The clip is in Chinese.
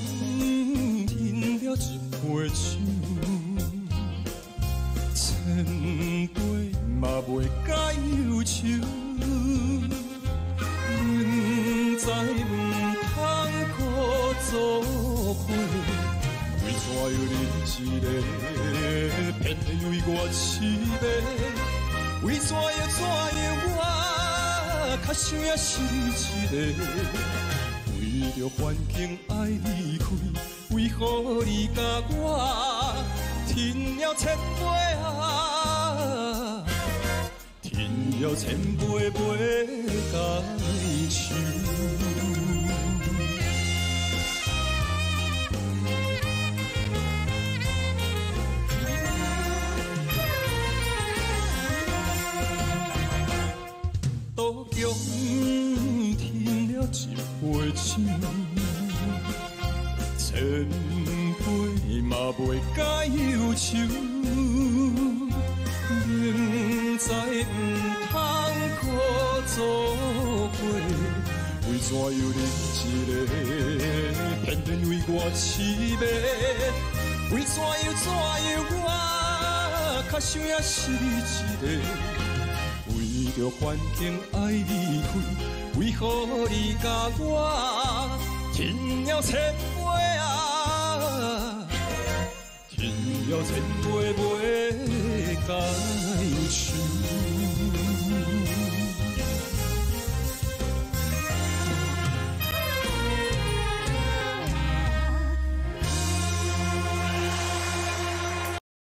饮了一杯酒，千杯嘛袂解忧愁。明知唔通苦做伙，为怎样你一个偏偏为我痴迷？为怎样我较想也是你一个？为着环境爱离开，为何你甲我添了千杯啊？添了千杯杯解愁。都强添了一杯酒，千杯嘛袂解忧愁。明知唔通苦做伙，为怎样你一个偏偏为我痴迷？为怎样我较想也是你一个？为着环境爱离开，为何你甲我添了千杯啊？添了千杯杯解愁。